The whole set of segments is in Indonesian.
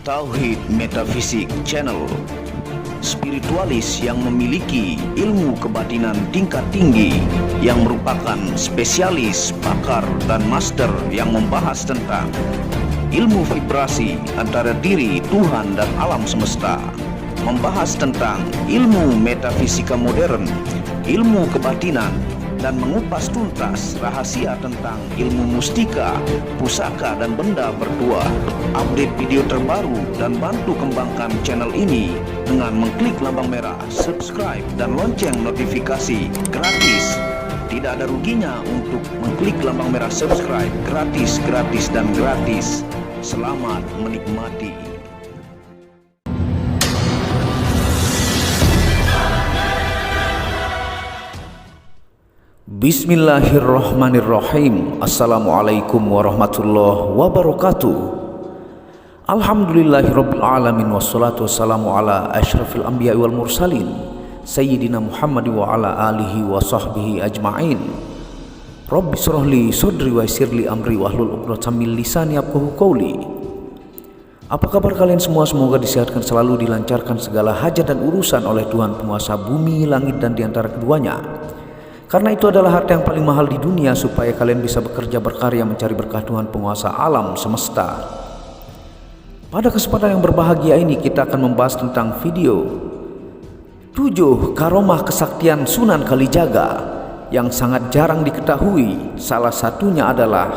Tauhid Metafisik Channel, spiritualis yang memiliki ilmu kebatinan tingkat tinggi, yang merupakan spesialis, pakar, dan master yang membahas tentang ilmu vibrasi antara diri Tuhan dan alam semesta, membahas tentang ilmu metafisika modern, ilmu kebatinan, dan mengupas tuntas rahasia tentang ilmu mustika, pusaka, dan benda bertuah. Update video terbaru dan bantu kembangkan channel ini dengan mengklik lambang merah subscribe dan lonceng notifikasi gratis. Tidak ada ruginya untuk mengklik lambang merah subscribe, gratis, dan gratis. Selamat menikmati. Bismillahirrahmanirrahim. Assalamualaikum warahmatullahi wabarakatuh. Alhamdulillahirabbil alamin, wassalatu wassalamu ala asyrafil anbiya'i wal mursalin sayyidina Muhammad wa ala alihi wa sahbihi ajma'in. Rabbi shrahli sadri wa yassirli amri wahlul 'uqdatam min lisani yafqahu qawli. Apa kabar kalian semua? Semoga disehatkan selalu, dilancarkan segala hajat dan urusan oleh Tuhan penguasa bumi, langit, dan diantara keduanya. Karena itu adalah harta yang paling mahal di dunia, supaya kalian bisa bekerja berkarya mencari berkah Tuhan penguasa alam semesta. Pada kesempatan yang berbahagia ini kita akan membahas tentang video 7 karomah kesaktian Sunan Kalijaga yang sangat jarang diketahui. Salah satunya adalah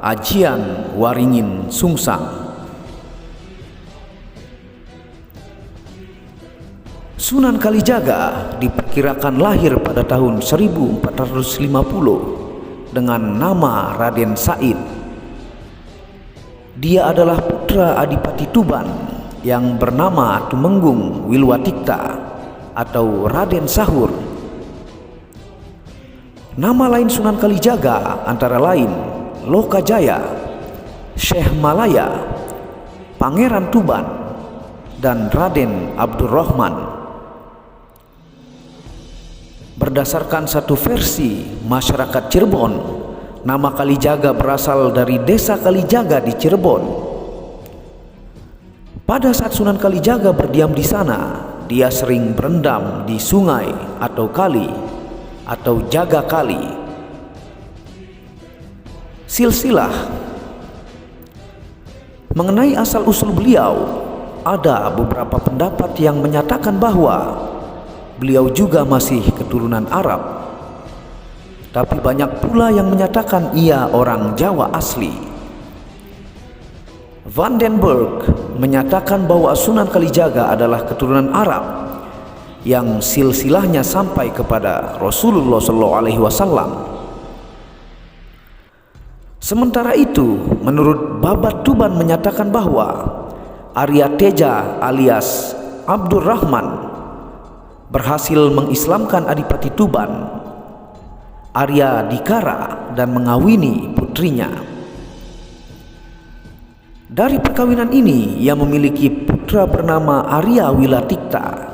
Ajian Waringin Sungsang. Sunan Kalijaga diperkirakan lahir pada tahun 1450 dengan nama Raden Said. Dia adalah putra Adipati Tuban yang bernama Tumenggung Wilwatikta atau Raden Sahur. Nama lain Sunan Kalijaga antara lain Lokajaya, Syekh Malaya, Pangeran Tuban, dan Raden Abdurrahman. Berdasarkan satu versi masyarakat Cirebon, nama Kalijaga berasal dari desa Kalijaga di Cirebon. Pada saat Sunan Kalijaga berdiam di sana, dia sering berendam di sungai atau kali atau jaga kali. Silsilah mengenai asal-usul beliau, ada beberapa pendapat yang menyatakan bahwa beliau juga masih keturunan Arab, tapi banyak pula yang menyatakan ia orang Jawa asli. Van den Berg menyatakan bahwa Sunan Kalijaga adalah keturunan Arab yang silsilahnya sampai kepada Rasulullah SAW. Sementara itu, menurut Babat Tuban menyatakan bahwa Arya Teja alias Abdurrahman berhasil mengislamkan Adipati Tuban, Arya Dikara, dan mengawini putrinya. Dari perkawinan ini ia memiliki putra bernama Arya Wilatikta.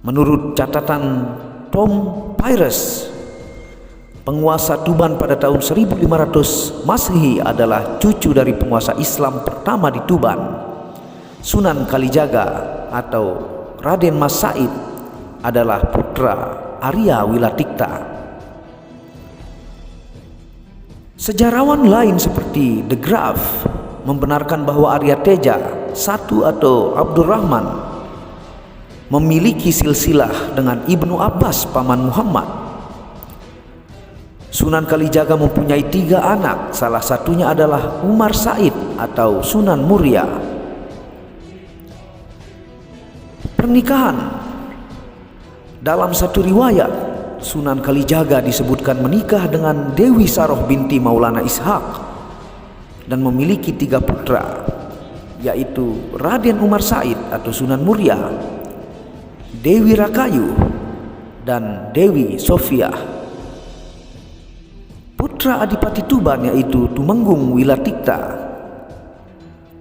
Menurut catatan Tom Pires, penguasa Tuban pada tahun 1500 Masehi adalah cucu dari penguasa Islam pertama di Tuban, Sunan Kalijaga atau Raden Mas Said adalah putra Arya Wilatikta. Sejarawan lain seperti De Graaf membenarkan bahwa Arya Teja I atau Abdurrahman memiliki silsilah dengan Ibnu Abbas paman Muhammad. Sunan Kalijaga mempunyai 3 anak, salah satunya adalah Umar Said atau Sunan Muria. Pernikahan. Dalam satu riwayat, Sunan Kalijaga disebutkan menikah dengan Dewi Saroh binti Maulana Ishaq dan memiliki 3 putra, yaitu Raden Umar Said atau Sunan Muria, Dewi Rakayu, dan Dewi Sofiah. Putra Adipati Tuban yaitu Tumenggung Wilatikta.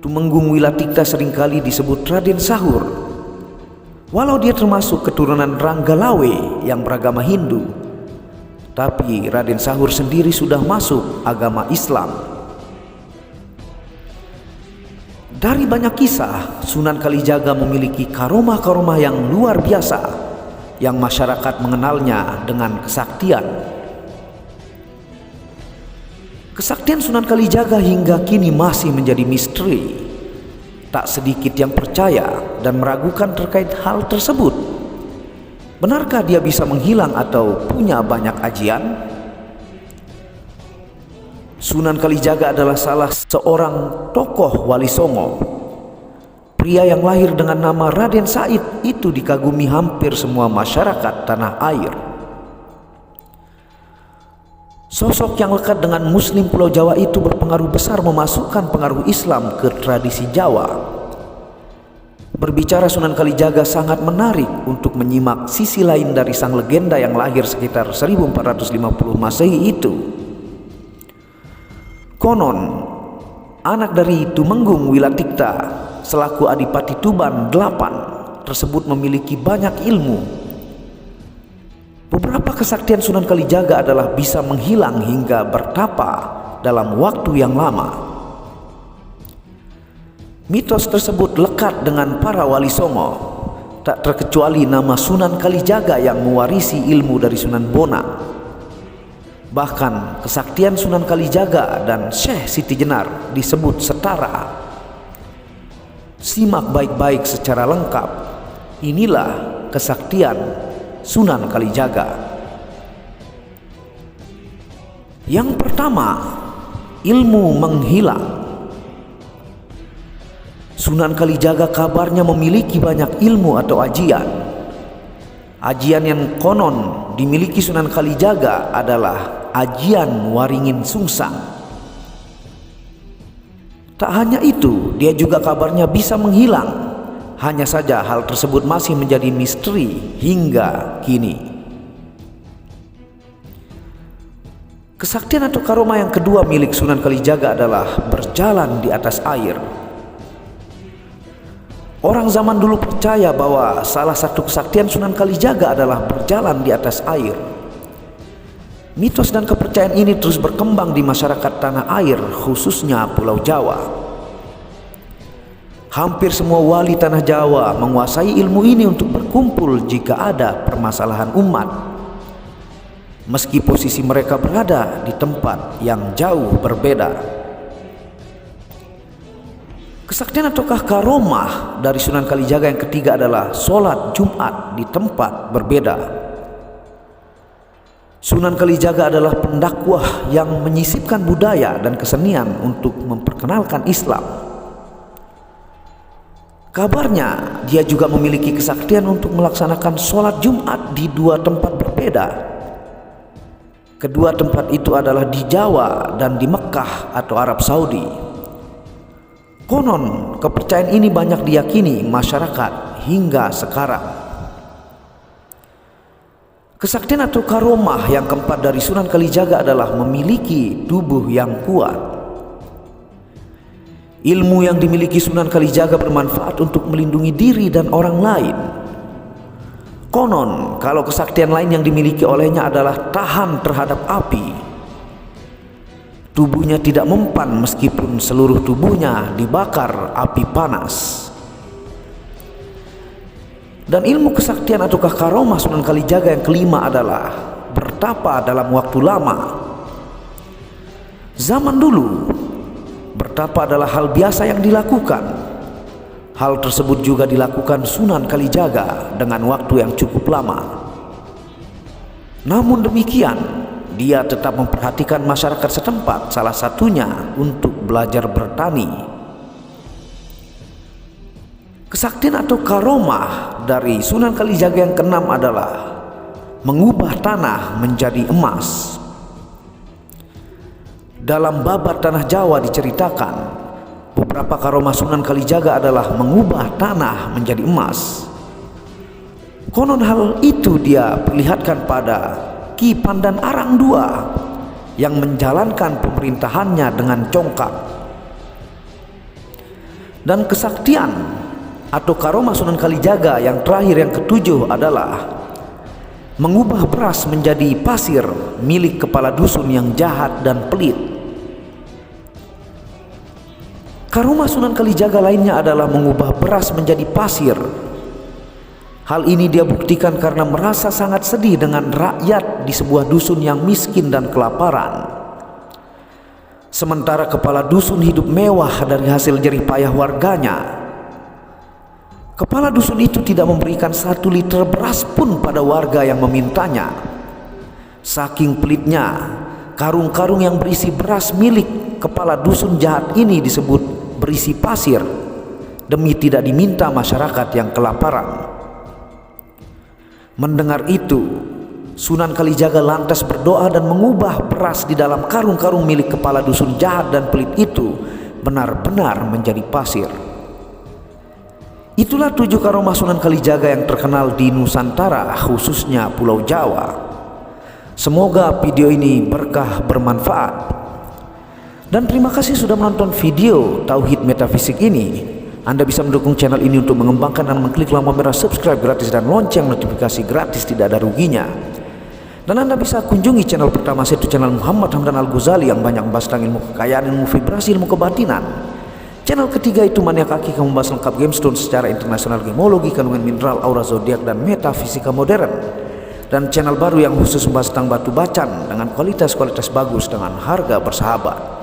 Tumenggung Wilatikta seringkali disebut Raden Sahur. Walau dia termasuk keturunan Ranggalawe yang beragama Hindu, tapi Raden Sahur sendiri sudah masuk agama Islam. Dari banyak kisah, Sunan Kalijaga memiliki karomah-karomah yang luar biasa yang masyarakat mengenalnya dengan kesaktian. Kesaktian Sunan Kalijaga hingga kini masih menjadi misteri. Tak sedikit yang percaya dan meragukan terkait hal tersebut. Benarkah dia bisa menghilang atau punya banyak ajian? Sunan Kalijaga adalah salah seorang tokoh Wali Songo. Pria yang lahir dengan nama Raden Said itu dikagumi hampir semua masyarakat tanah air. Sosok yang lekat dengan Muslim Pulau Jawa itu berpengaruh besar memasukkan pengaruh Islam ke tradisi Jawa. Berbicara Sunan Kalijaga sangat menarik untuk menyimak sisi lain dari sang legenda yang lahir sekitar 1450 Masehi itu. Konon, anak dari Tumenggung Wilatikta selaku Adipati Tuban 8 tersebut memiliki banyak ilmu. Beberapa kesaktian Sunan Kalijaga adalah bisa menghilang hingga bertapa dalam waktu yang lama. Mitos tersebut lekat dengan para Wali Songo, tak terkecuali nama Sunan Kalijaga yang mewarisi ilmu dari Sunan Bonang. Bahkan kesaktian Sunan Kalijaga dan Syekh Siti Jenar disebut setara. Simak baik-baik secara lengkap. Inilah kesaktian Sunan Kalijaga. Yang pertama, ilmu menghilang. Sunan Kalijaga kabarnya memiliki banyak ilmu atau ajian. Ajian yang konon dimiliki Sunan Kalijaga adalah ajian waringin sungsang. Tak hanya itu, dia juga kabarnya bisa menghilang. Hanya saja hal tersebut masih menjadi misteri hingga kini. Kesaktian atau karomah yang kedua milik Sunan Kalijaga adalah berjalan di atas air. Orang zaman dulu percaya bahwa salah satu kesaktian Sunan Kalijaga adalah berjalan di atas air. Mitos dan kepercayaan ini terus berkembang di masyarakat tanah air, khususnya Pulau Jawa. Hampir semua wali tanah Jawa menguasai ilmu ini untuk berkumpul jika ada permasalahan umat, meski posisi mereka berada di tempat yang jauh berbeda. Kesaktian ataukah karomah dari Sunan Kalijaga yang ketiga adalah sholat Jumat di tempat berbeda. Sunan Kalijaga adalah pendakwah yang menyisipkan budaya dan kesenian untuk memperkenalkan Islam. Kabarnya dia juga memiliki kesaktian untuk melaksanakan sholat Jumat di dua tempat berbeda. Kedua tempat itu adalah di Jawa dan di Mekah atau Arab Saudi. Konon kepercayaan ini banyak diyakini masyarakat hingga sekarang. Kesaktian atau karomah yang keempat dari Sunan Kalijaga adalah memiliki tubuh yang kuat. Ilmu yang dimiliki Sunan Kalijaga bermanfaat untuk melindungi diri dan orang lain. Konon, kalau kesaktian lain yang dimiliki olehnya adalah tahan terhadap api. Tubuhnya tidak mempan meskipun seluruh tubuhnya dibakar api panas. Dan ilmu kesaktian ataukah karomah Sunan Kalijaga yang kelima adalah bertapa dalam waktu lama. Zaman dulu, bertapa adalah hal biasa yang dilakukan. Hal tersebut juga dilakukan Sunan Kalijaga dengan waktu yang cukup lama. Namun demikian, dia tetap memperhatikan masyarakat setempat, salah satunya untuk belajar bertani. Kesaktian atau karomah dari Sunan Kalijaga yang keenam adalah mengubah tanah menjadi emas. Dalam babat tanah Jawa diceritakan, beberapa karomah Sunan Kalijaga adalah mengubah tanah menjadi emas. Konon hal itu dia perlihatkan pada Ki Pandan Arang II yang menjalankan pemerintahannya dengan congkak. Dan kesaktian atau karomah Sunan Kalijaga yang terakhir yang ketujuh adalah mengubah beras menjadi pasir milik kepala dusun yang jahat dan pelit. Karomah Sunan Kalijaga lainnya adalah mengubah beras menjadi pasir. Hal ini dia buktikan karena merasa sangat sedih dengan rakyat di sebuah dusun yang miskin dan kelaparan. Sementara kepala dusun hidup mewah dari hasil jerih payah warganya. Kepala dusun itu tidak memberikan 1 liter beras pun pada warga yang memintanya. Saking pelitnya, karung-karung yang berisi beras milik kepala dusun jahat ini disebut berisi pasir demi tidak diminta masyarakat yang kelaparan. Mendengar itu, Sunan Kalijaga lantas berdoa dan mengubah beras di dalam karung-karung milik kepala dusun jahat dan pelit itu benar-benar menjadi pasir. Itulah 7 karomah Sunan Kalijaga yang terkenal di Nusantara, khususnya Pulau Jawa. Semoga video ini berkah bermanfaat. Dan terima kasih sudah menonton video Tauhid Metafisik ini. Anda bisa mendukung channel ini untuk mengembangkan dan mengklik lampu merah subscribe gratis dan lonceng notifikasi gratis, tidak ada ruginya. Dan Anda bisa kunjungi channel pertama saya, itu channel Muhammad Hamdan Al-Ghazali yang banyak membahas tentang ilmu kekayaan, ilmu vibrasi, ilmu kebatinan. Channel ketiga itu Maniak Hakika, membahas lengkap gemstone secara internasional, gemologi, kandungan mineral, aura zodiak, dan metafisika modern. Dan channel baru yang khusus membahas tentang batu bacan dengan kualitas bagus dengan harga bersahabat.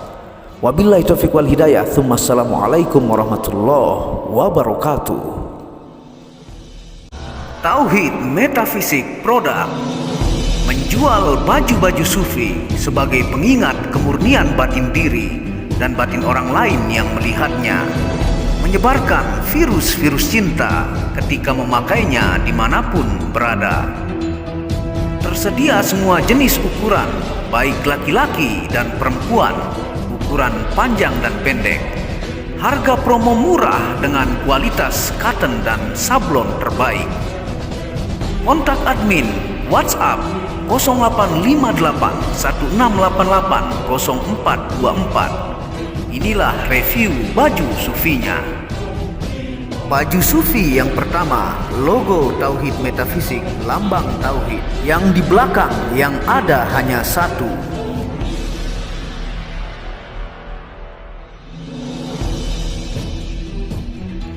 Wabillahi taufiq wal hidayah. Assalamualaikum warahmatullahi wabarakatuh. Tauhid Metafisik Produk menjual baju-baju sufi sebagai pengingat kemurnian batin diri dan batin orang lain yang melihatnya, menyebarkan virus-virus cinta ketika memakainya dimanapun berada. Tersedia semua jenis ukuran, baik laki-laki dan perempuan, ukuran panjang dan pendek. Harga promo murah dengan kualitas cotton dan sablon terbaik. Kontak admin WhatsApp 0858 1688 0424. Inilah review baju sufinya. Baju sufi yang pertama, logo Tauhid Metafisik, lambang Tauhid. Yang di belakang yang ada hanya satu.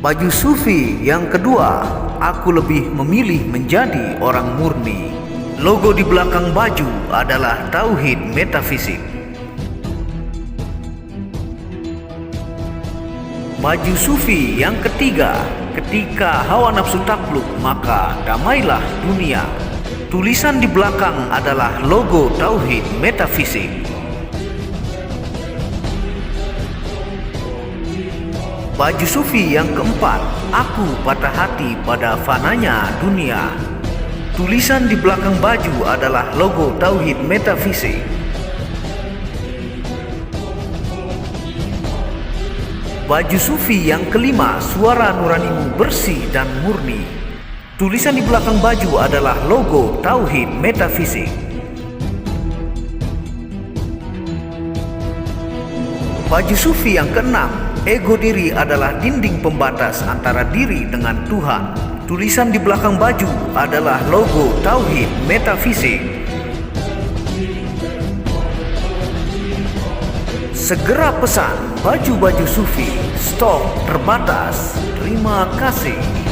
Baju sufi yang kedua, aku lebih memilih menjadi orang murni. Logo di belakang baju adalah Tauhid Metafisik. Baju sufi yang ketiga, ketika hawa nafsu takluk maka damailah dunia. Tulisan di belakang adalah logo Tauhid Metafisik. Baju sufi yang keempat, aku patah hati pada fananya dunia. Tulisan di belakang baju adalah logo Tauhid Metafisik. Baju sufi yang kelima, suara nuranimu bersih dan murni. Tulisan di belakang baju adalah logo Tauhid Metafisik. Baju sufi yang keenam, ego diri adalah dinding pembatas antara diri dengan Tuhan. Tulisan di belakang baju adalah logo Tauhid Metafisik. Segera pesan baju-baju sufi, stok terbatas. Terima kasih.